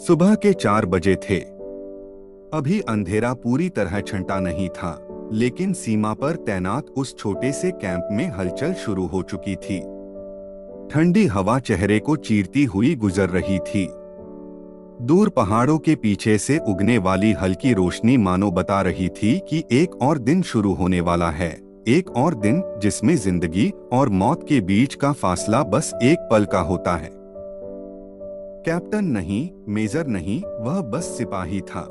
सुबह के 4 बजे थे। अभी अंधेरा पूरी तरह छंटा नहीं था, लेकिन सीमा पर तैनात उस छोटे से कैंप में हलचल शुरू हो चुकी थी। ठंडी हवा चेहरे को चीरती हुई गुजर रही थी। दूर पहाड़ों के पीछे से उगने वाली हल्की रोशनी मानो बता रही थी कि एक और दिन शुरू होने वाला है। एक और दिन जिसमें जिंदगी और मौत के बीच का फासला बस एक पल का होता है। कैप्टन नहीं, मेजर नहीं, वह बस सिपाही था।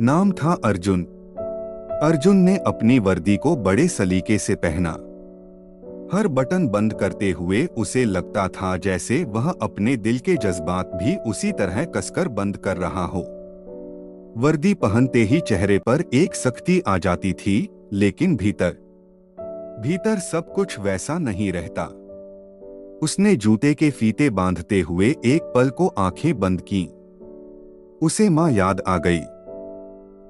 नाम था अर्जुन। अर्जुन ने अपनी वर्दी को बड़े सलीके से पहना। हर बटन बंद करते हुए उसे लगता था जैसे वह अपने दिल के जज्बात भी उसी तरह कसकर बंद कर रहा हो। वर्दी पहनते ही चेहरे पर एक सख्ती आ जाती थी, लेकिन भीतर सब कुछ वैसा नहीं रहता। उसने जूते के फीते बांधते हुए एक पल को आंखें बंद की। उसे माँ याद आ गई।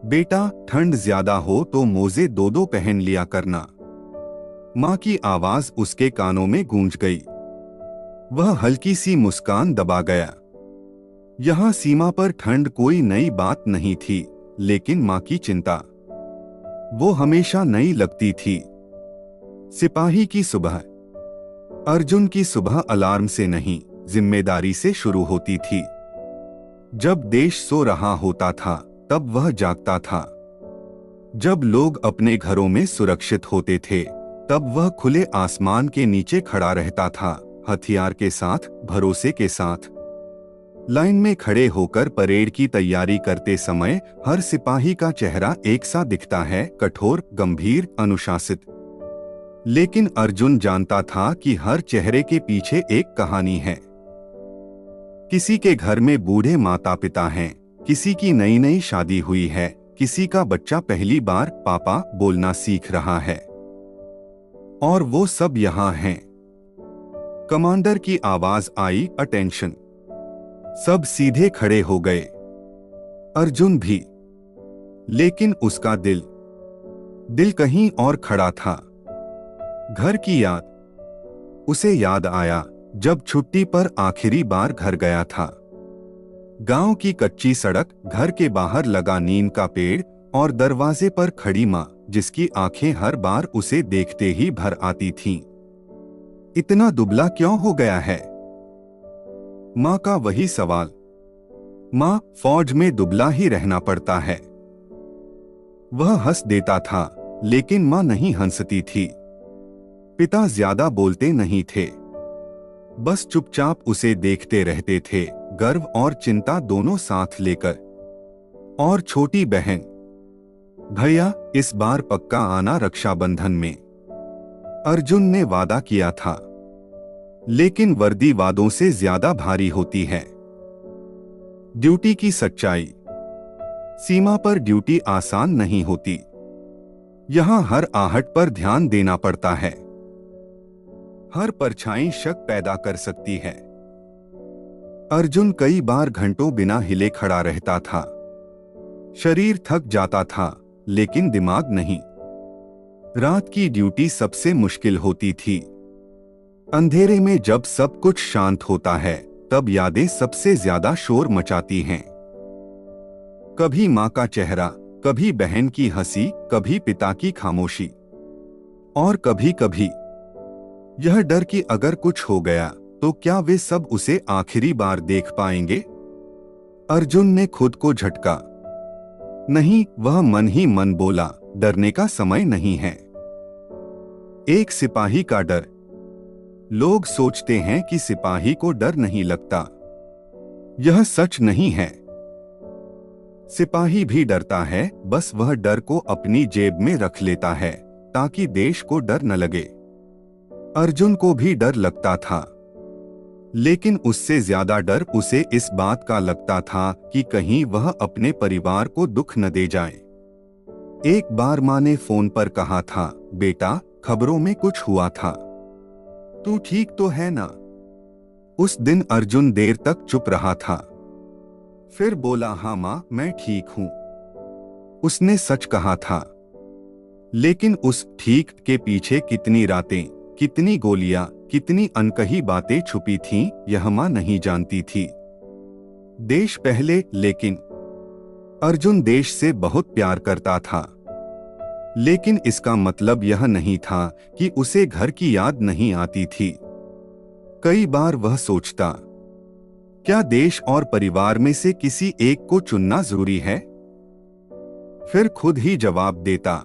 बेटा, ठंड ज्यादा हो तो मोजे दो पहन लिया करना। माँ की आवाज उसके कानों में गूंज गई। वह हल्की सी मुस्कान दबा गया। यहाँ सीमा पर ठंड कोई नई बात नहीं थी, लेकिन माँ की चिंता वो हमेशा नई लगती थी। सिपाही की सुबह, अर्जुन की सुबह अलार्म से नहीं, जिम्मेदारी से शुरू होती थी। जब देश सो रहा होता था तब वह जागता था। जब लोग अपने घरों में सुरक्षित होते थे तब वह खुले आसमान के नीचे खड़ा रहता था, हथियार के साथ, भरोसे के साथ। लाइन में खड़े होकर परेड की तैयारी करते समय हर सिपाही का चेहरा एक सा दिखता है, कठोर, गंभीर, अनुशासित। लेकिन अर्जुन जानता था कि हर चेहरे के पीछे एक कहानी है। किसी के घर में बूढ़े माता पिता हैं, किसी की नई नई शादी हुई है, किसी का बच्चा पहली बार पापा बोलना सीख रहा है। और वो सब यहाँ हैं। कमांडर की आवाज आई, अटेंशन। सब सीधे खड़े हो गए, अर्जुन भी। लेकिन उसका दिल कहीं और खड़ा था। घर की याद। उसे याद आया जब छुट्टी पर आखिरी बार घर गया था। गांव की कच्ची सड़क, घर के बाहर लगा नीम का पेड़ और दरवाजे पर खड़ी माँ, जिसकी आंखें हर बार उसे देखते ही भर आती थीं। इतना दुबला क्यों हो गया है? माँ का वही सवाल। माँ, फौज में दुबला ही रहना पड़ता है। वह हंस देता था, लेकिन माँ नहीं हंसती थी। पिता ज्यादा बोलते नहीं थे, बस चुपचाप उसे देखते रहते थे, गर्व और चिंता दोनों साथ लेकर। और छोटी बहन, भैया, इस बार पक्का आना रक्षाबंधन में। अर्जुन ने वादा किया था। लेकिन वर्दी वादों से ज्यादा भारी होती है। ड्यूटी की सच्चाई। सीमा पर ड्यूटी आसान नहीं होती। यहाँ हर आहट पर ध्यान देना पड़ता है। हर परछाई शक पैदा कर सकती है। अर्जुन कई बार घंटों बिना हिले खड़ा रहता था। शरीर थक जाता था, लेकिन दिमाग नहीं। रात की ड्यूटी सबसे मुश्किल होती थी। अंधेरे में जब सब कुछ शांत होता है, तब यादें सबसे ज्यादा शोर मचाती हैं। कभी माँ का चेहरा, कभी बहन की हंसी, कभी पिता की खामोशी। और कभी कभी यह डर कि अगर कुछ हो गया तो क्या वे सब उसे आखिरी बार देख पाएंगे। अर्जुन ने खुद को झटका। नहीं, वह मन ही मन बोला, डरने का समय नहीं है। एक सिपाही का डर। लोग सोचते हैं कि सिपाही को डर नहीं लगता। यह सच नहीं है। सिपाही भी डरता है, बस वह डर को अपनी जेब में रख लेता है ताकि देश को डर न लगे। अर्जुन को भी डर लगता था, लेकिन उससे ज्यादा डर उसे इस बात का लगता था कि कहीं वह अपने परिवार को दुख न दे जाए। एक बार माँ ने फोन पर कहा था, बेटा, खबरों में कुछ हुआ था, तू ठीक तो है ना? उस दिन अर्जुन देर तक चुप रहा था। फिर बोला, हाँ माँ, मैं ठीक हूं। उसने सच कहा था, लेकिन उस ठीक के पीछे कितनी रातें, कितनी गोलियां, कितनी अनकही बातें छुपी थीं, यह माँ नहीं जानती थी। देश पहले, लेकिन अर्जुन देश से बहुत प्यार करता था। लेकिन इसका मतलब यह नहीं था कि उसे घर की याद नहीं आती थी। कई बार वह सोचता, क्या देश और परिवार में से किसी एक को चुनना जरूरी है? फिर खुद ही जवाब देता,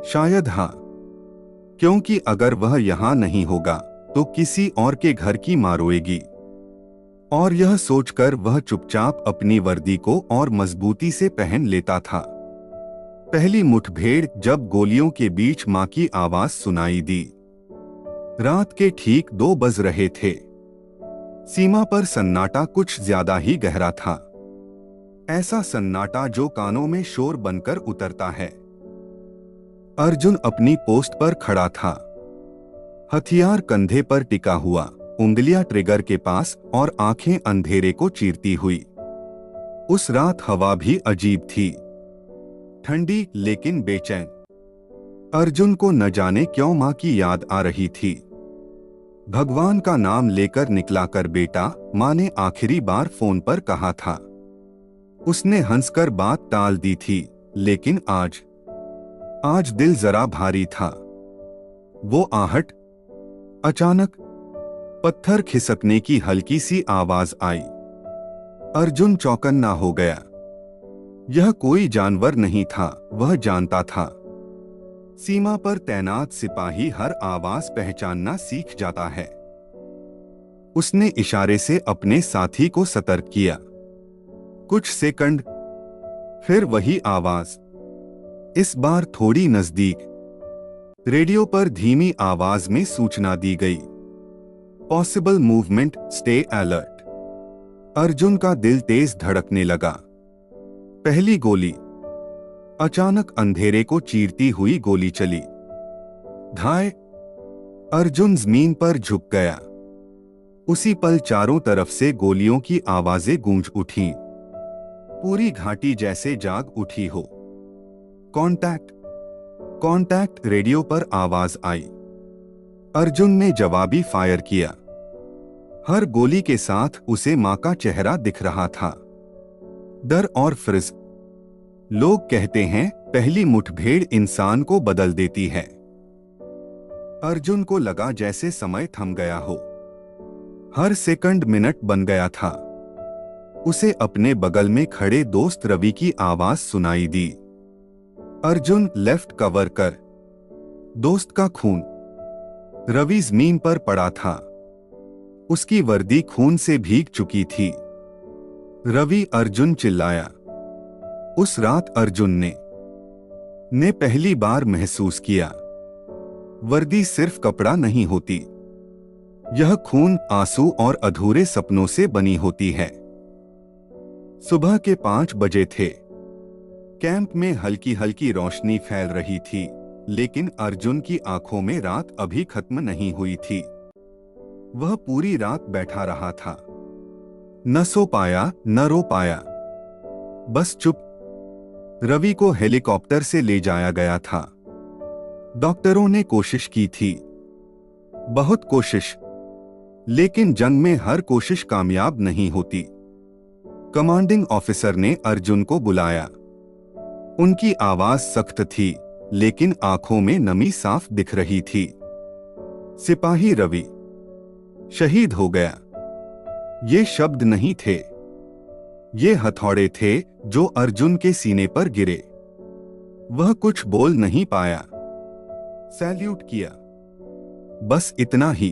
शायद हाँ, क्योंकि अगर वह यहां नहीं होगा तो किसी और के घर की मां रोएगी। और यह सोचकर वह चुपचाप अपनी वर्दी को और मजबूती से पहन लेता था। पहली मुठभेड़ जब गोलियों के बीच मां की आवाज सुनाई दी। रात के ठीक 2 बज रहे थे। सीमा पर सन्नाटा कुछ ज्यादा ही गहरा था। ऐसा सन्नाटा जो कानों में शोर बनकर उतरता है। अर्जुन अपनी पोस्ट पर खड़ा था, हथियार कंधे पर टिका हुआ, उंगलियां ट्रिगर के पास और आंखें अंधेरे को चीरती हुई। उस रात हवा भी अजीब थी, ठंडी लेकिन बेचैन। अर्जुन को न जाने क्यों मां की याद आ रही थी। भगवान का नाम लेकर निकला कर बेटा, मां ने आखिरी बार फोन पर कहा था। उसने हंसकर बात टाल दी थी, लेकिन आज दिल जरा भारी था। वो आहट, अचानक पत्थर खिसकने की हल्की सी आवाज आई। अर्जुन चौकन्ना हो गया। यह कोई जानवर नहीं था, वह जानता था। सीमा पर तैनात सिपाही हर आवाज पहचानना सीख जाता है। उसने इशारे से अपने साथी को सतर्क किया। कुछ सेकंड, फिर वही आवाज, इस बार थोड़ी नजदीक। रेडियो पर धीमी आवाज में सूचना दी गई, possible movement, stay alert. Arjun का दिल तेज धड़कने लगा। पहली गोली, अचानक अंधेरे को चीरती हुई गोली चली। धाय! अर्जुन जमीन पर झुक गया। उसी पल चारों तरफ से गोलियों की आवाजें गूंज उठीं। पूरी घाटी जैसे जाग उठी हो। कॉन्टैक्ट, कॉन्टैक्ट, रेडियो पर आवाज आई। अर्जुन ने जवाबी फायर किया। हर गोली के साथ उसे मां का चेहरा दिख रहा था। डर और फ्रिज। लोग कहते हैं पहली मुठभेड़ इंसान को बदल देती है। अर्जुन को लगा जैसे समय थम गया हो। हर सेकंड मिनट बन गया था। उसे अपने बगल में खड़े दोस्त रवि की आवाज सुनाई दी। अर्जुन, लेफ्ट कवर कर। दोस्त का खून। रवि जमीन पर पड़ा था। उसकी वर्दी खून से भीग चुकी थी। रवि! अर्जुन चिल्लाया। उस रात अर्जुन ने पहली बार महसूस किया, वर्दी सिर्फ कपड़ा नहीं होती। यह खून, आंसू और अधूरे सपनों से बनी होती है। सुबह के 5 बजे थे। कैंप में हल्की हल्की रोशनी फैल रही थी, लेकिन अर्जुन की आंखों में रात अभी खत्म नहीं हुई थी। वह पूरी रात बैठा रहा था। न सो पाया, न रो पाया, बस चुप। रवि को हेलीकॉप्टर से ले जाया गया था। डॉक्टरों ने कोशिश की थी, बहुत कोशिश, लेकिन जंग में हर कोशिश कामयाब नहीं होती। कमांडिंग ऑफिसर ने अर्जुन को बुलाया। उनकी आवाज सख्त थी, लेकिन आंखों में नमी साफ दिख रही थी। सिपाही रवि शहीद हो गया। ये शब्द नहीं थे, ये हथौड़े थे जो अर्जुन के सीने पर गिरे। वह कुछ बोल नहीं पाया। सैल्यूट किया, बस इतना ही।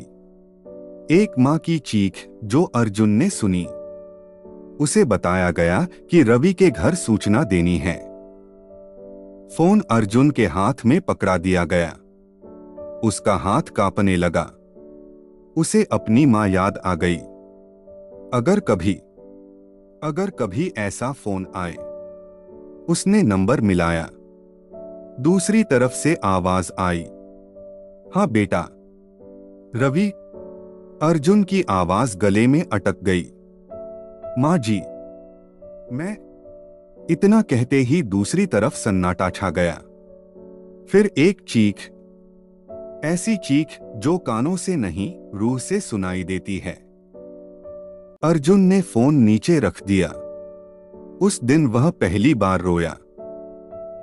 एक मां की चीख जो अर्जुन ने सुनी। उसे बताया गया कि रवि के घर सूचना देनी है। फोन अर्जुन के हाथ में पकड़ा दिया गया। उसका हाथ कांपने लगा। उसे अपनी मां याद आ गई। अगर कभी ऐसा फोन आए। उसने नंबर मिलाया। दूसरी तरफ से आवाज आई, हाँ बेटा। रवि! अर्जुन की आवाज गले में अटक गई। मां जी, मैं। इतना कहते ही दूसरी तरफ सन्नाटा छा गया। फिर एक चीख, ऐसी चीख जो कानों से नहीं, रूह से सुनाई देती है। अर्जुन ने फोन नीचे रख दिया। उस दिन वह पहली बार रोया।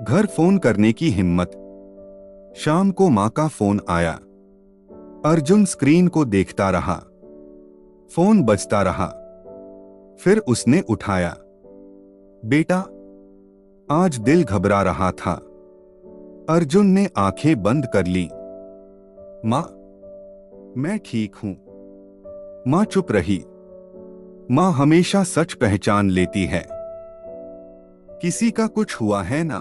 घर फोन करने की हिम्मत। शाम को मां का फोन आया। अर्जुन स्क्रीन को देखता रहा। फोन बजता रहा। फिर उसने उठाया। बेटा, आज दिल घबरा रहा था। अर्जुन ने आंखें बंद कर ली। मां, मैं ठीक हूं। मां चुप रही। मां हमेशा सच पहचान लेती है। किसी का कुछ हुआ है ना?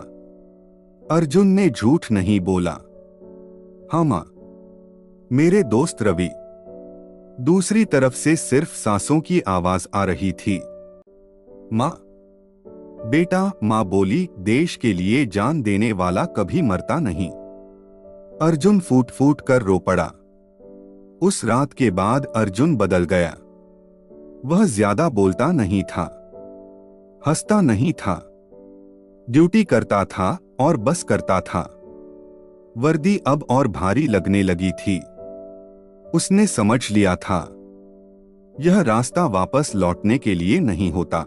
अर्जुन ने झूठ नहीं बोला। हाँ मां, मेरे दोस्त रवि। दूसरी तरफ से सिर्फ सांसों की आवाज आ रही थी। मां, बेटा, मां बोली, देश के लिए जान देने वाला कभी मरता नहीं। अर्जुन फूट फूट कर रो पड़ा। उस रात के बाद अर्जुन बदल गया। वह ज्यादा बोलता नहीं था, हंसता नहीं था, ड्यूटी करता था और बस करता था। वर्दी अब और भारी लगने लगी थी। उसने समझ लिया था, यह रास्ता वापस लौटने के लिए नहीं होता।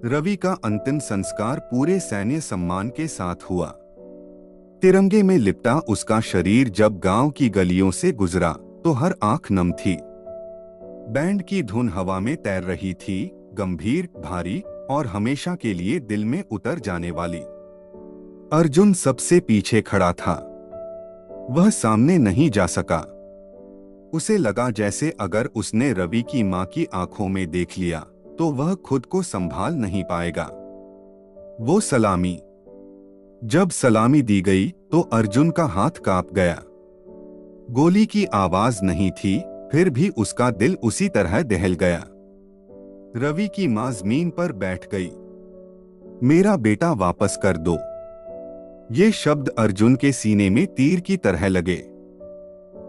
रवि का अंतिम संस्कार पूरे सैन्य सम्मान के साथ हुआ। तिरंगे में लिपटा उसका शरीर जब गांव की गलियों से गुजरा तो हर आंख नम थी। बैंड की धुन हवा में तैर रही थी, गंभीर, भारी और हमेशा के लिए दिल में उतर जाने वाली। अर्जुन सबसे पीछे खड़ा था। वह सामने नहीं जा सका। उसे लगा जैसे अगर उसने रवि की मां की आंखों में देख लिया तो वह खुद को संभाल नहीं पाएगा। वो सलामी। जब सलामी दी गई तो अर्जुन का हाथ कांप गया। गोली की आवाज नहीं थी, फिर भी उसका दिल उसी तरह दहल गया। रवि की मां जमीन पर बैठ गई। मेरा बेटा वापस कर दो। ये शब्द अर्जुन के सीने में तीर की तरह लगे।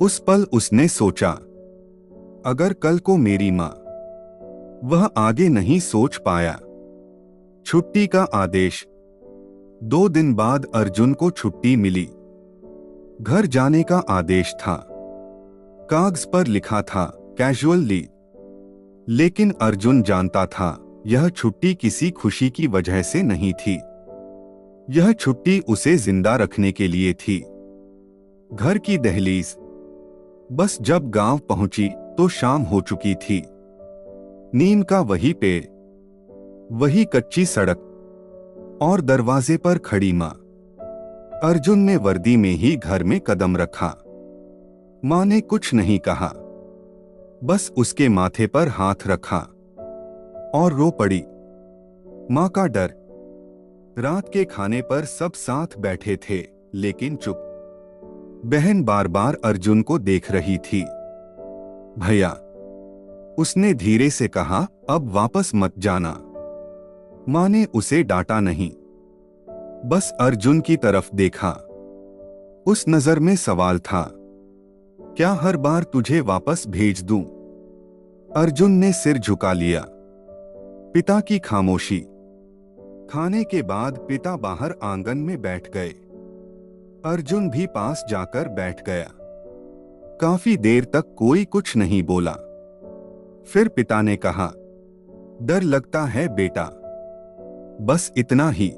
उस पल उसने सोचा, अगर कल को मेरी मां। वह आगे नहीं सोच पाया। छुट्टी का आदेश। 2 दिन बाद अर्जुन को छुट्टी मिली। घर जाने का आदेश था। कागज पर लिखा था कैजुअल लीव। लेकिन अर्जुन जानता था यह छुट्टी किसी खुशी की वजह से नहीं थी। यह छुट्टी उसे जिंदा रखने के लिए थी। घर की दहलीज। बस जब गांव पहुंची तो शाम हो चुकी थी। नीम का वही पेड़, वही कच्ची सड़क और दरवाजे पर खड़ी मां। अर्जुन ने वर्दी में ही घर में कदम रखा। मां ने कुछ नहीं कहा, बस उसके माथे पर हाथ रखा और रो पड़ी। मां का डर। रात के खाने पर सब साथ बैठे थे, लेकिन चुप। बहन बार बार अर्जुन को देख रही थी। भैया, उसने धीरे से कहा, अब वापस मत जाना। मां ने उसे डांटा नहीं, बस अर्जुन की तरफ देखा। उस नजर में सवाल था, क्या हर बार तुझे वापस भेज दूं? अर्जुन ने सिर झुका लिया। पिता की खामोशी। खाने के बाद पिता बाहर आंगन में बैठ गए। अर्जुन भी पास जाकर बैठ गया। काफी देर तक कोई कुछ नहीं बोला। फिर पिता ने कहा, डर लगता है बेटा, बस इतना ही।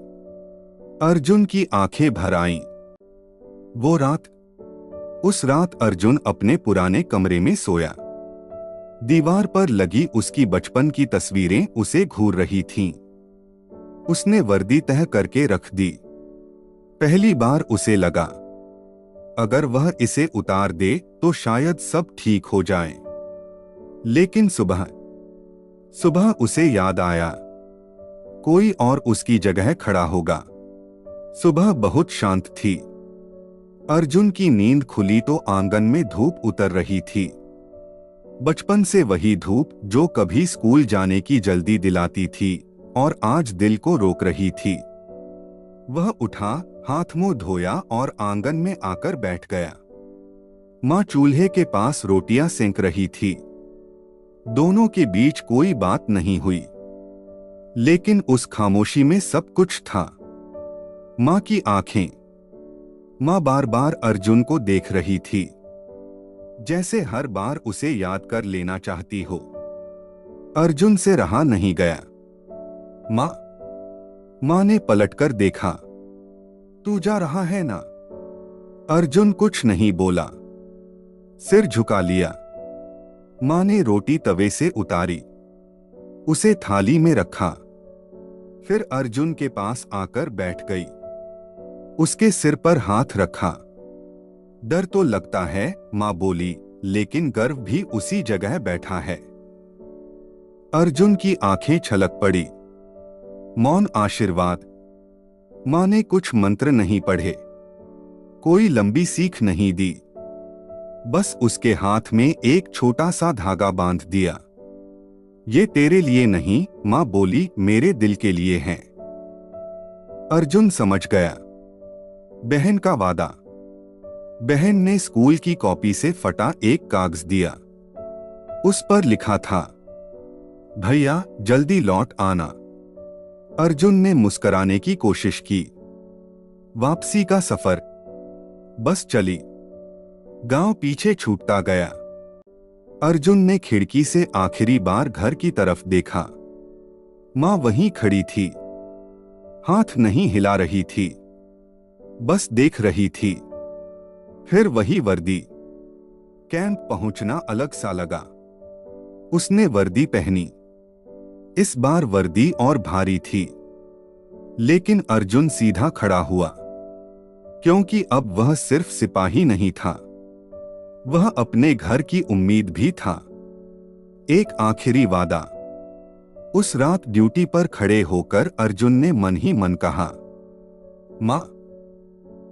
अर्जुन की आंखें भर आईं। वो रात। उस रात अर्जुन अपने पुराने कमरे में सोया। दीवार पर लगी उसकी बचपन की तस्वीरें उसे घूर रही थीं। उसने वर्दी तह करके रख दी। पहली बार उसे लगा, अगर वह इसे उतार दे तो शायद सब ठीक हो जाए। लेकिन सुबह उसे याद आया, कोई और उसकी जगह खड़ा होगा। सुबह बहुत शांत थी। अर्जुन की नींद खुली तो आंगन में धूप उतर रही थी। बचपन से वही धूप जो कभी स्कूल जाने की जल्दी दिलाती थी और आज दिल को रोक रही थी। वह उठा, हाथ मुंह धोया और आंगन में आकर बैठ गया। मां चूल्हे के पास रोटियां सेंक रही थी। दोनों के बीच कोई बात नहीं हुई, लेकिन उस खामोशी में सब कुछ था। मां की आंखें। मां बार बार अर्जुन को देख रही थी, जैसे हर बार उसे याद कर लेना चाहती हो। अर्जुन से रहा नहीं गया। माँ, माँ ने पलटकर देखा। तू जा रहा है ना? अर्जुन कुछ नहीं बोला, सिर झुका लिया। माँ ने रोटी तवे से उतारी, उसे थाली में रखा, फिर अर्जुन के पास आकर बैठ गई। उसके सिर पर हाथ रखा। डर तो लगता है, माँ बोली, लेकिन गर्व भी उसी जगह बैठा है। अर्जुन की आंखें छलक पड़ी। मौन आशीर्वाद। माँ ने कुछ मंत्र नहीं पढ़े, कोई लंबी सीख नहीं दी, बस उसके हाथ में एक छोटा सा धागा बांध दिया। ये तेरे लिए नहीं, माँ बोली, मेरे दिल के लिए है। अर्जुन समझ गया। बहन का वादा। बहन ने स्कूल की कॉपी से फटा एक कागज दिया। उस पर लिखा था, भैया जल्दी लौट आना। अर्जुन ने मुस्कुराने की कोशिश की। वापसी का सफर। बस चली। गांव पीछे छूटता गया। अर्जुन ने खिड़की से आखिरी बार घर की तरफ देखा। माँ वहीं खड़ी थी, हाथ नहीं हिला रही थी, बस देख रही थी। फिर वही वर्दी। कैंप पहुंचना अलग सा लगा। उसने वर्दी पहनी। इस बार वर्दी और भारी थी, लेकिन अर्जुन सीधा खड़ा हुआ, क्योंकि अब वह सिर्फ सिपाही नहीं था, वह अपने घर की उम्मीद भी था। एक आखिरी वादा। उस रात ड्यूटी पर खड़े होकर अर्जुन ने मन ही मन कहा, माँ,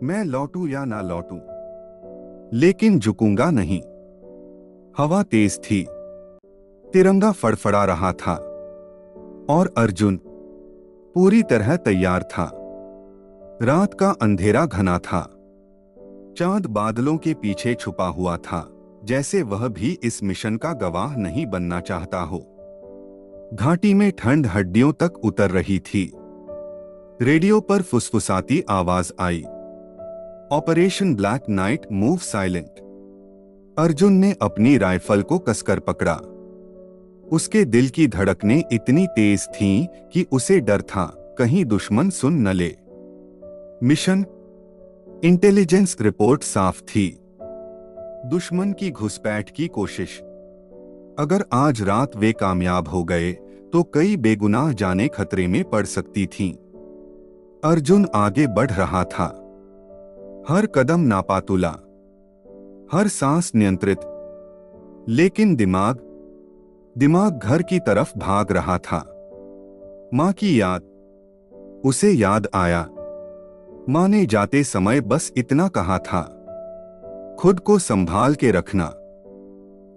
मैं लौटूं या ना लौटूं, लेकिन झुकूंगा नहीं। हवा तेज थी, तिरंगा फड़फड़ा रहा था, और अर्जुन पूरी तरह तैयार था। रात का अंधेरा घना था। चांद बादलों के पीछे छुपा हुआ था, जैसे वह भी इस मिशन का गवाह नहीं बनना चाहता हो। घाटी में ठंड हड्डियों तक उतर रही थी। रेडियो पर फुसफुसाती आवाज आई, operation black knight move silent. Arjun ने अपनी राइफल को कसकर पकड़ा। उसके दिल की धड़कनें इतनी तेज थीं कि उसे डर था कहीं दुश्मन सुन न ले। मिशन इंटेलिजेंस रिपोर्ट साफ थी। दुश्मन की घुसपैठ की कोशिश। अगर आज रात वे कामयाब हो गए तो कई बेगुनाह जानें खतरे में पड़ सकती थीं। अर्जुन आगे बढ़ रहा था, हर कदम नापातुला, हर सांस नियंत्रित, लेकिन दिमाग घर की तरफ भाग रहा था। माँ की याद। उसे याद आया, माँ ने जाते समय बस इतना कहा था, खुद को संभाल के रखना।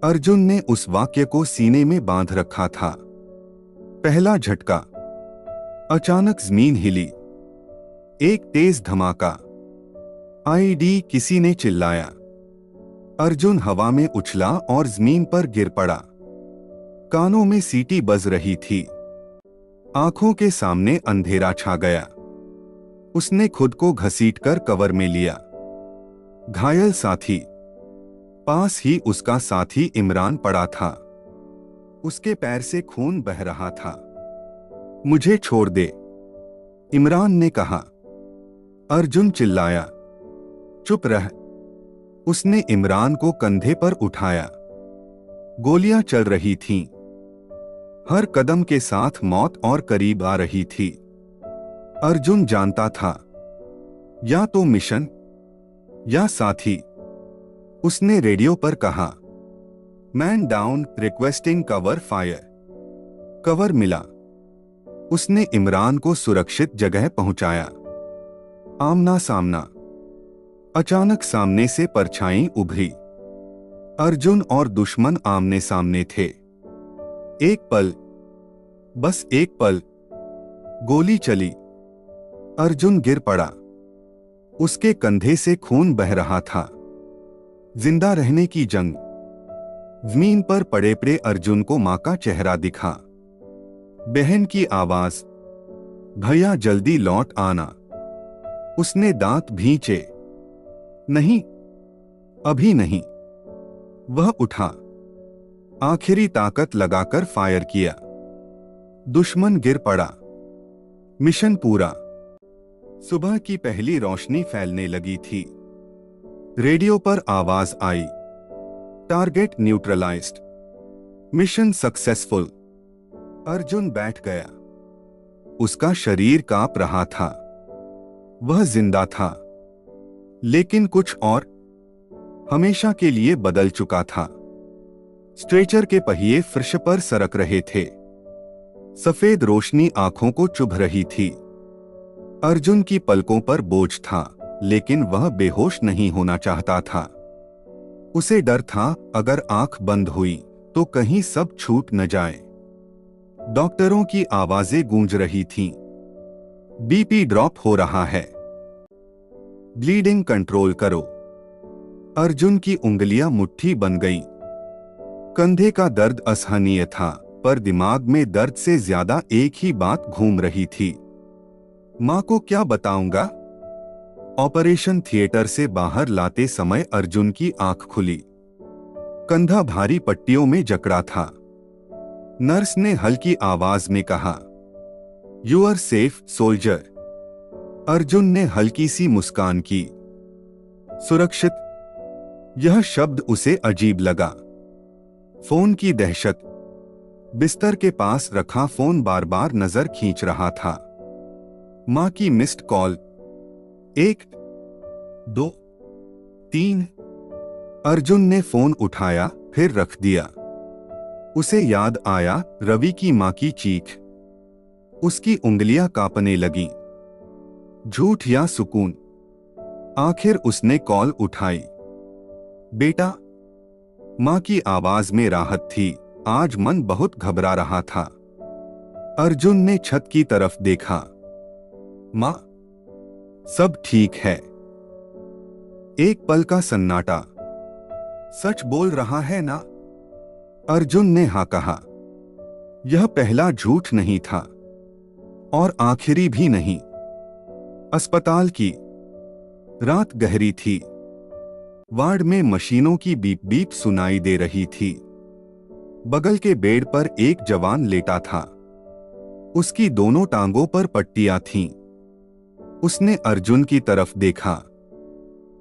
अर्जुन ने उस वाक्य को सीने में बांध रखा था। पहला झटका। अचानक जमीन हिली। एक तेज धमाका। आईडी, किसी ने चिल्लाया। अर्जुन हवा में उछला और जमीन पर गिर पड़ा। कानों में सीटी बज रही थी। आंखों के सामने अंधेरा छा गया। उसने खुद को घसीटकर कवर में लिया। घायल साथी। पास ही उसका साथी इमरान पड़ा था। उसके पैर से खून बह रहा था। मुझे छोड़ दे, इमरान ने कहा। अर्जुन चिल्लाया, चुप रह। उसने इमरान को कंधे पर उठाया। गोलियां चल रही थीं। हर कदम के साथ मौत और करीब आ रही थी। अर्जुन जानता था, या तो मिशन या साथी। उसने रेडियो पर कहा, man down, requesting cover fire. Cover मिला। उसने इमरान को सुरक्षित जगह पहुंचाया। आमना सामना। अचानक सामने से परछाई उभरी। अर्जुन और दुश्मन आमने सामने थे। एक पल, बस एक पल। गोली चली। अर्जुन गिर पड़ा। उसके कंधे से खून बह रहा था। जिंदा रहने की जंग। जमीन पर पड़े पड़े अर्जुन को मां का चेहरा दिखा। बहन की आवाज, भैया जल्दी लौट आना। उसने दांत भींचे। नहीं, अभी नहीं। वह उठा। आखिरी ताकत लगाकर फायर किया। दुश्मन गिर पड़ा। मिशन पूरा। सुबह की पहली रोशनी फैलने लगी थी। रेडियो पर आवाज आई, target neutralized, mission successful. Arjun बैठ गया। उसका शरीर कांप रहा था। वह जिंदा था, लेकिन कुछ और हमेशा के लिए बदल चुका था। स्ट्रेचर के पहिए फर्श पर सरक रहे थे। सफेद रोशनी आंखों को चुभ रही थी। अर्जुन की पलकों पर बोझ था, लेकिन वह बेहोश नहीं होना चाहता था। उसे डर था, अगर आंख बंद हुई तो कहीं सब छूट न जाए। डॉक्टरों की आवाजें गूंज रही थीं। बीपी ड्रॉप हो रहा है, ब्लीडिंग कंट्रोल करो। अर्जुन की उंगलियां मुट्ठी बन गईं। कंधे का दर्द असहनीय था, पर दिमाग में दर्द से ज्यादा एक ही बात घूम रही थी। मां को क्या बताऊंगा? ऑपरेशन थिएटर से बाहर लाते समय अर्जुन की आंख खुली। कंधा भारी पट्टियों में जकड़ा था। नर्स ने हल्की आवाज में कहा, you are safe soldier. Arjun ने हल्की सी मुस्कान की। सुरक्षित? यह शब्द उसे अजीब लगा। फोन की दहशत। बिस्तर के पास रखा फोन बार बार नजर खींच रहा था। मां की मिस्ड कॉल। 1, 2, 3। अर्जुन ने फोन उठाया, फिर रख दिया। उसे याद आया रवि की मां की चीख। उसकी उंगलियां कांपने लगीं। झूठ या सुकून? आखिर उसने कॉल उठाई। बेटा। मां की आवाज में राहत थी। आज मन बहुत घबरा रहा था। अर्जुन ने छत की तरफ देखा। मां, सब ठीक है। एक पल का सन्नाटा। सच बोल रहा है ना? अर्जुन ने हाँ कहा। यह पहला झूठ नहीं था, और आखिरी भी नहीं। अस्पताल की रात गहरी थी। वार्ड में मशीनों की बीप बीप सुनाई दे रही थी। बगल के बेड पर एक जवान लेटा था। उसकी दोनों टांगों पर पट्टियां थीं। उसने अर्जुन की तरफ देखा।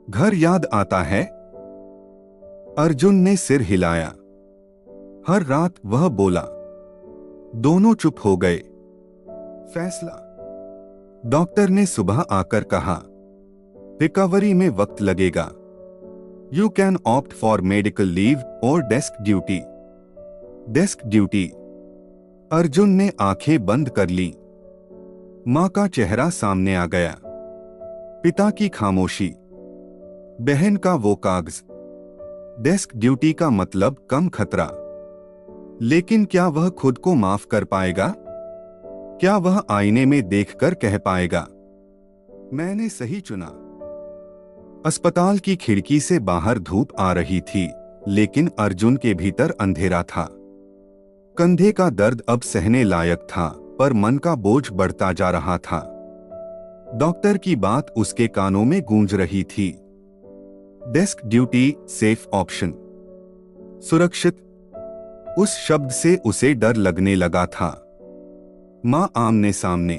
घर याद आता है? अर्जुन ने सिर हिलाया। हर रात, वह बोला। दोनों चुप हो गए। फैसला? डॉक्टर ने सुबह आकर कहा, रिकवरी में वक्त लगेगा। You can opt for medical leave और desk duty. Desk duty. Arjun ने आंखें बंद कर लीं। मां का चेहरा सामने आ गया। पिता की खामोशी। बहन का वो कागज। डेस्क ड्यूटी का मतलब कम खतरा। लेकिन क्या वह खुद को माफ कर पाएगा? क्या वह आईने में देखकर कह पाएगा, मैंने सही चुना? अस्पताल की खिड़की से बाहर धूप आ रही थी, लेकिन अर्जुन के भीतर अंधेरा था। कंधे का दर्द अब सहने लायक था, पर मन का बोझ बढ़ता जा रहा था। डॉक्टर की बात उसके कानों में गूंज रही थी। Desk duty safe option. सुरक्षित। उस शब्द से उसे डर लगने लगा था। मां आमने सामने।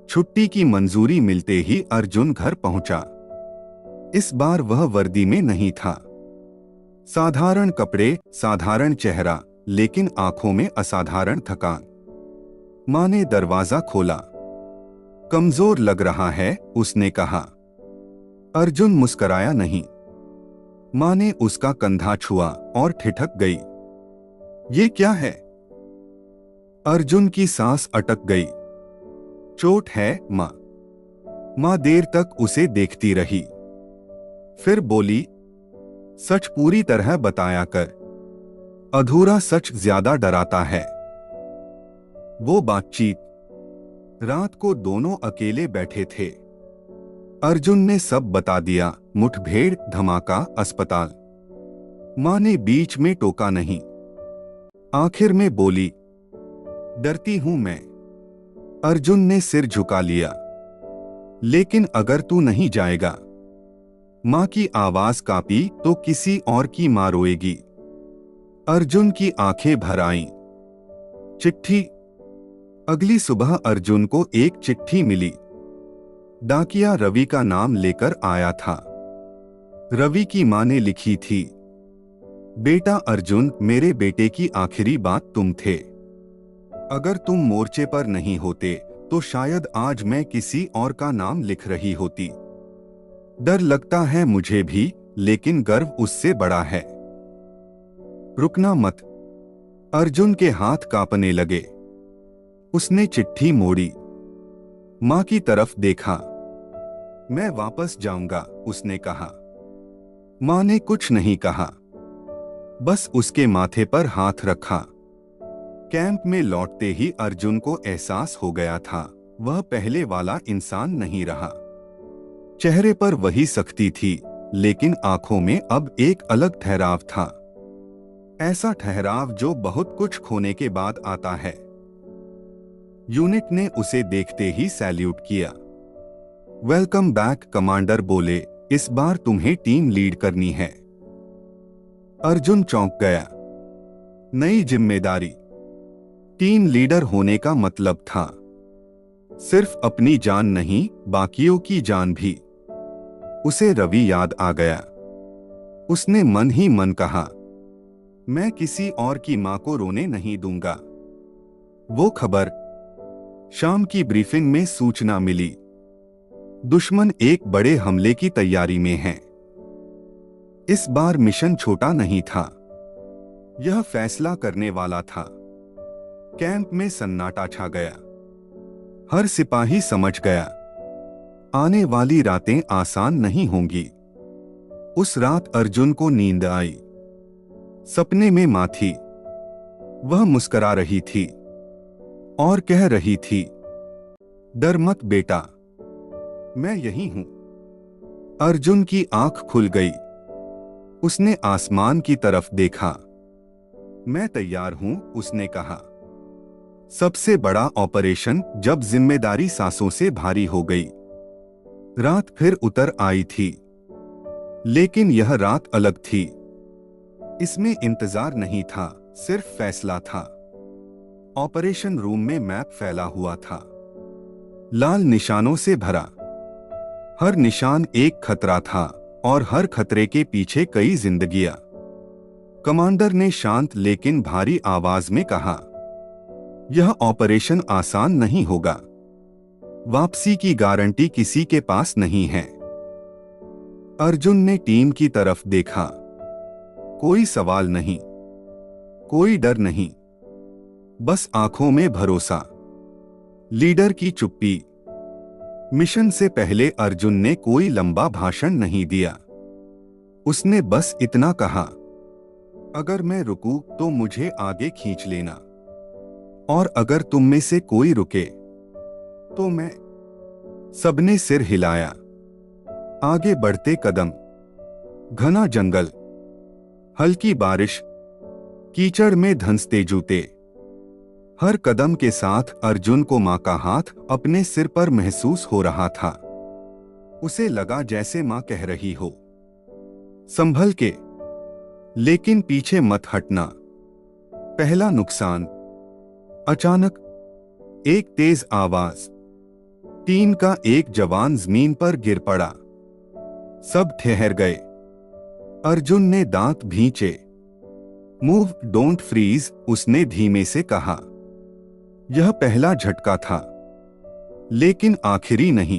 छुट्टी की मंजूरी मिलते ही अर्जुन घर पहुंचा। इस बार वह वर्दी में नहीं था। साधारण कपड़े, साधारण चेहरा, लेकिन आंखों में असाधारण थकान। मां ने दरवाजा खोला। कमजोर लग रहा है, उसने कहा। अर्जुन मुस्कराया नहीं। मां ने उसका कंधा छुआ और ठिठक गई। ये क्या है? अर्जुन की सांस अटक गई। चोट है मां। मां देर तक उसे देखती रही, फिर बोली, सच पूरी तरह बताया कर। अधूरा सच ज्यादा डराता है। वो बातचीत। रात को दोनों अकेले बैठे थे। अर्जुन ने सब बता दिया, मुठभेड़, धमाका, अस्पताल। मां ने बीच में टोका नहीं। आखिर में बोली, डरती हूं मैं। अर्जुन ने सिर झुका लिया। लेकिन अगर तू नहीं जाएगा? मां की आवाज कांपी, तो किसी और की मां रोएगी। अर्जुन की आंखें भर आईं। चिट्ठी। अगली सुबह अर्जुन को एक चिट्ठी मिली। डाकिया रवि का नाम लेकर आया था। रवि की मां ने लिखी थी, बेटा अर्जुन, मेरे बेटे की आखिरी बात तुम थे। अगर तुम मोर्चे पर नहीं होते तो शायद आज मैं किसी और का नाम लिख रही होती। डर लगता है मुझे भी, लेकिन गर्व उससे बड़ा है। रुकना मत। अर्जुन के हाथ कांपने लगे। उसने चिट्ठी मोड़ी, मां की तरफ देखा। मैं वापस जाऊंगा, उसने कहा। मां ने कुछ नहीं कहा, बस उसके माथे पर हाथ रखा। कैंप में लौटते ही अर्जुन को एहसास हो गया था, वह पहले वाला इंसान नहीं रहा। चेहरे पर वही सख्ती थी, लेकिन आंखों में अब एक अलग ठहराव था। ऐसा ठहराव जो बहुत कुछ खोने के बाद आता है। यूनिट ने उसे देखते ही सैल्यूट किया। वेलकम बैक, कमांडर बोले, इस बार तुम्हें टीम लीड करनी है। अर्जुन चौंक गया। नई जिम्मेदारी। टीम लीडर होने का मतलब था सिर्फ अपनी जान नहीं, बाकियों की जान भी। उसे रवि याद आ गया। उसने मन ही मन कहा, मैं किसी और की मां को रोने नहीं दूंगा। वो खबर। शाम की ब्रीफिंग में सूचना मिली, दुश्मन एक बड़े हमले की तैयारी में है। इस बार मिशन छोटा नहीं था, यह फैसला करने वाला था। कैंप में सन्नाटा छा गया। हर सिपाही समझ गया, आने वाली रातें आसान नहीं होंगी। उस रात अर्जुन को नींद आई। सपने में मां थी। वह मुस्कुरा रही थी और कह रही थी, डर मत बेटा, मैं यही हूं। अर्जुन की आंख खुल गई। उसने आसमान की तरफ देखा। मैं तैयार हूं, उसने कहा। सबसे बड़ा ऑपरेशन, जब जिम्मेदारी सांसों से भारी हो गई। रात फिर उतर आई थी, लेकिन यह रात अलग थी। इसमें इंतजार नहीं था, सिर्फ फैसला था। ऑपरेशन रूम में मैप फैला हुआ था, लाल निशानों से भरा। हर निशान एक खतरा था और हर खतरे के पीछे कई जिंदगियां। कमांडर ने शांत लेकिन भारी आवाज में कहा, यह ऑपरेशन आसान नहीं होगा। वापसी की गारंटी किसी के पास नहीं है। अर्जुन ने टीम की तरफ देखा। कोई सवाल नहीं, कोई डर नहीं, बस आंखों में भरोसा। लीडर की चुप्पी। मिशन से पहले अर्जुन ने कोई लंबा भाषण नहीं दिया। उसने बस इतना कहा, अगर मैं रुकूं तो मुझे आगे खींच लेना, और अगर तुम में से कोई रुके तो मैं। सबने सिर हिलाया। आगे बढ़ते कदम। घना जंगल, हल्की बारिश, कीचड़ में धंसते जूते। हर कदम के साथ अर्जुन को मां का हाथ अपने सिर पर महसूस हो रहा था। उसे लगा जैसे मां कह रही हो, संभल के, लेकिन पीछे मत हटना। पहला नुकसान। अचानक एक तेज आवाज। टीम का एक जवान जमीन पर गिर पड़ा। सब ठहर गए। अर्जुन ने दांत भींचे। मूव, डोंट फ्रीज, उसने धीमे से कहा। यह पहला झटका था, लेकिन आखिरी नहीं।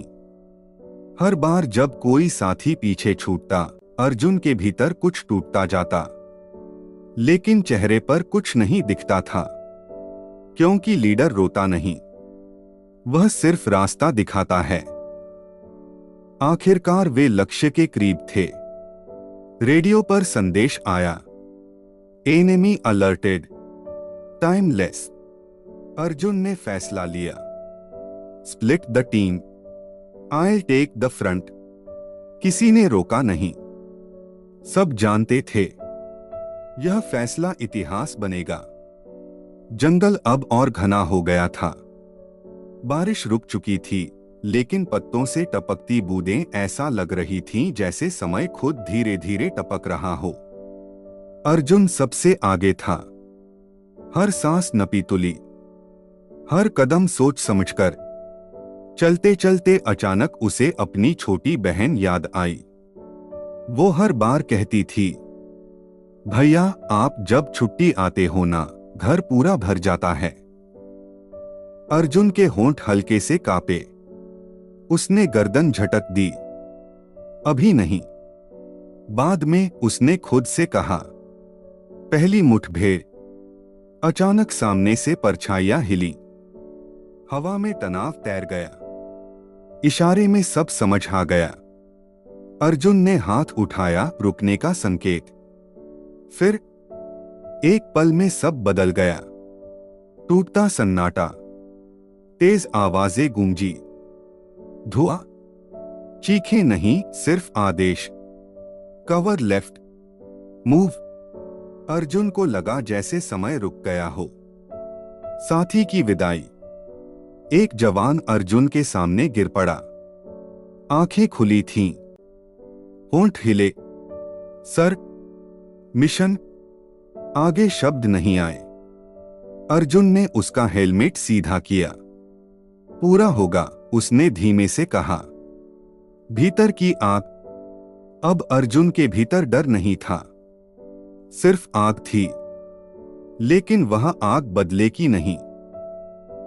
हर बार जब कोई साथी पीछे छूटता, अर्जुन के भीतर कुछ टूटता जाता, लेकिन चेहरे पर कुछ नहीं दिखता था, क्योंकि लीडर रोता नहीं, वह सिर्फ रास्ता दिखाता है। आखिरकार वे लक्ष्य के करीब थे। रेडियो पर संदेश आया, enemy alerted, time less. Arjun ने फैसला लिया, split the team, I take the front. किसी ने रोका नहीं। सब जानते थे, यह फैसला इतिहास बनेगा। जंगल अब और घना हो गया था। बारिश रुक चुकी थी, लेकिन पत्तों से टपकती बूंदें ऐसा लग रही थीं जैसे समय खुद धीरे धीरे टपक रहा हो। अर्जुन सबसे आगे था। हर सांस नपी तुली, हर कदम सोच समझकर। चलते चलते अचानक उसे अपनी छोटी बहन याद आई। वो हर बार कहती थी, भैया आप जब छुट्टी आते हो ना, घर पूरा भर जाता है। अर्जुन के होंठ हल्के से कांपे। उसने गर्दन झटक दी, अभी नहीं। बाद में उसने खुद से कहा। पहली मुठभेड़। अचानक सामने से परछाइयां हिली। हवा में तनाव तैर गया। इशारे में सब समझ आ गया। अर्जुन ने हाथ उठाया, रुकने का संकेत। फिर एक पल में सब बदल गया। टूटता सन्नाटा, तेज आवाजें गूंजी। धुआं, चीखें नहीं, सिर्फ आदेश। Cover left, move. अर्जुन को लगा जैसे समय रुक गया हो। साथी की विदाई। एक जवान अर्जुन के सामने गिर पड़ा। आंखें खुली थीं, होंठ हिले। Sir, mission. आगे शब्द नहीं आए। अर्जुन ने उसका हेलमेट सीधा किया। पूरा होगा, उसने धीमे से कहा। भीतर की आग। अब अर्जुन के भीतर डर नहीं था, सिर्फ आग थी। लेकिन वह आग बदले की नहीं,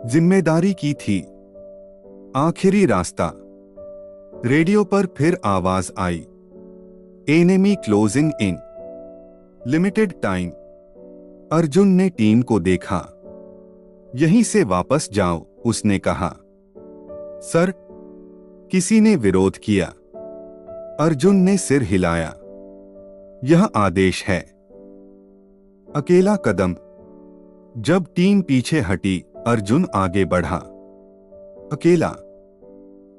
जिम्मेदारी की थी। आखिरी रास्ता। रेडियो पर फिर आवाज आई, enemy closing in, limited time. Arjun ने टीम को देखा। यहीं से वापस जाओ, उसने कहा। सर, किसी ने विरोध किया। अर्जुन ने सिर हिलाया। यह आदेश है। अकेला कदम। जब टीम पीछे हटी, अर्जुन आगे बढ़ा। अकेला।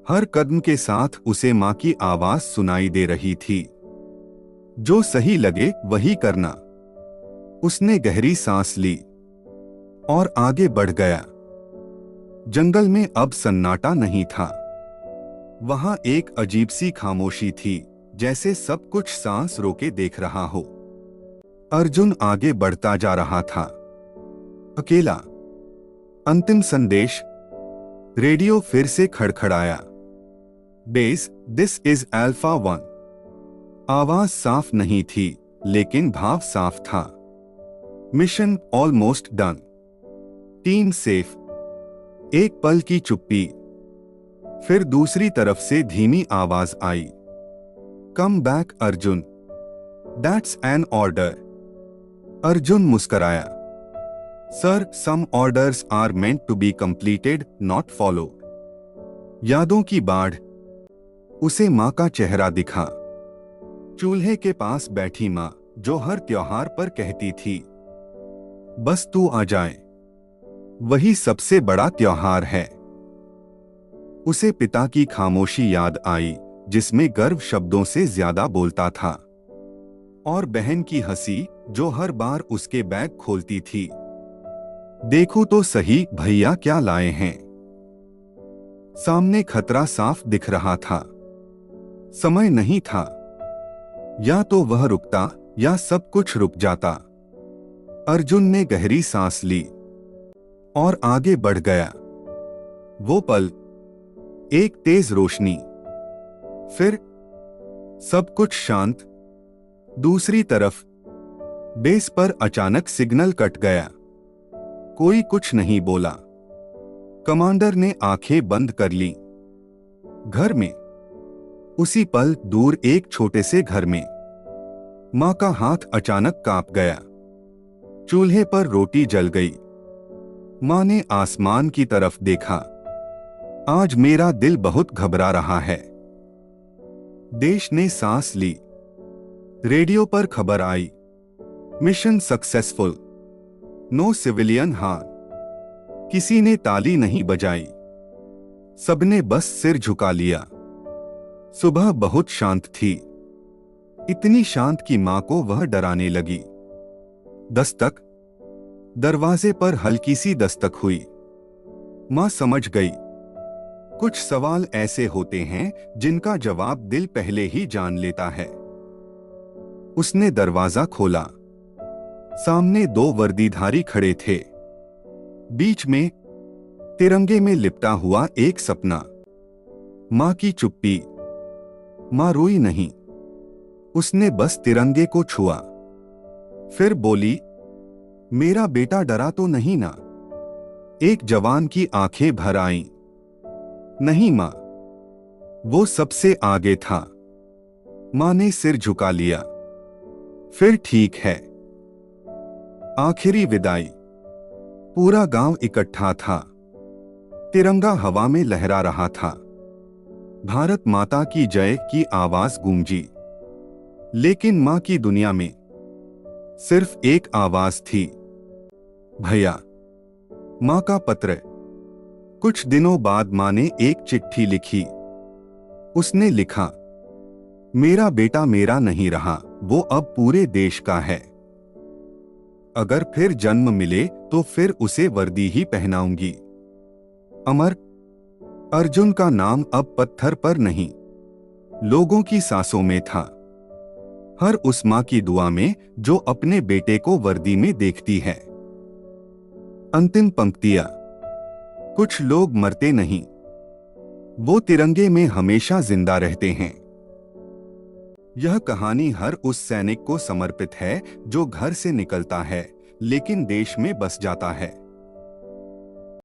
हर कदम के साथ उसे मां की आवाज सुनाई दे रही थी, जो सही लगे वही करना। उसने गहरी सांस ली और आगे बढ़ गया। जंगल में अब सन्नाटा नहीं था। वहां एक अजीब सी खामोशी थी, जैसे सब कुछ सांस रोके देख रहा हो। अर्जुन आगे बढ़ता जा रहा था, अकेला। अंतिम संदेश। रेडियो फिर से खड़खड़ाया। Base, this is alpha 1। आवाज साफ नहीं थी, लेकिन भाव साफ था। Mission almost done. Team safe. एक पल की चुप्पी। फिर दूसरी तरफ से धीमी आवाज आई, come back Arjun, that's an order. Arjun मुस्कराया। Sir, some orders are meant to be completed, not followed. यादों की बाढ़। उसे मां का चेहरा दिखा। चूल्हे के पास बैठी मां, जो हर त्योहार पर कहती थी, बस तू आ जाए, वही सबसे बड़ा त्योहार है। उसे पिता की खामोशी याद आई, जिसमें गर्व शब्दों से ज्यादा बोलता था। और बहन की हंसी, जो हर बार उसके बैग खोलती थी। देखो तो सही भैया क्या लाए हैं। सामने खतरा साफ दिख रहा था। समय नहीं था। या तो वह रुकता या सब कुछ रुक जाता। अर्जुन ने गहरी सांस ली और आगे बढ़ गया। वो पल, एक तेज रोशनी, फिर सब कुछ शांत। दूसरी तरफ बेस पर अचानक सिग्नल कट गया। कोई कुछ नहीं बोला। कमांडर ने आंखें बंद कर ली। घर में, उसी पल दूर एक छोटे से घर में, मां का हाथ अचानक कांप गया। चूल्हे पर रोटी जल गई। मां ने आसमान की तरफ देखा। आज मेरा दिल बहुत घबरा रहा है। देश ने सांस ली। रेडियो पर खबर आई, मिशन सक्सेसफुल, नो सिविलियन हार। किसी ने ताली नहीं बजाई। सबने बस सिर झुका लिया। सुबह बहुत शांत थी, इतनी शांत कि मां को वह डराने लगी। दस्तक। दरवाजे पर हल्की सी दस्तक हुई। मां समझ गई, कुछ सवाल ऐसे होते हैं जिनका जवाब दिल पहले ही जान लेता है। उसने दरवाजा खोला। सामने दो वर्दीधारी खड़े थे। बीच में तिरंगे में लिपटा हुआ एक सपना। मां की चुप्पी। मां रोई नहीं, उसने बस तिरंगे को छुआ। फिर बोली, मेरा बेटा डरा तो नहीं ना? एक जवान की आंखें भर आईं। नहीं मां, वो सबसे आगे था। मां ने सिर झुका लिया। फिर ठीक है। आखिरी विदाई। पूरा गांव इकट्ठा था। तिरंगा हवा में लहरा रहा था। भारत माता की जय की आवाज गूंजी। लेकिन मां की दुनिया में सिर्फ एक आवाज थी, भैया। मां का पत्र। कुछ दिनों बाद मां ने एक चिट्ठी लिखी। उसने लिखा, मेरा बेटा मेरा नहीं रहा, वो अब पूरे देश का है। अगर फिर जन्म मिले तो फिर उसे वर्दी ही पहनाऊंगी। अमर। अर्जुन का नाम अब पत्थर पर नहीं, लोगों की सांसों में था। हर उस मां की दुआ में जो अपने बेटे को वर्दी में देखती है। अंतिम पंक्तियां। कुछ लोग मरते नहीं, वो तिरंगे में हमेशा जिंदा रहते हैं। यह कहानी हर उस सैनिक को समर्पित है जो घर से निकलता है लेकिन देश में बस जाता है।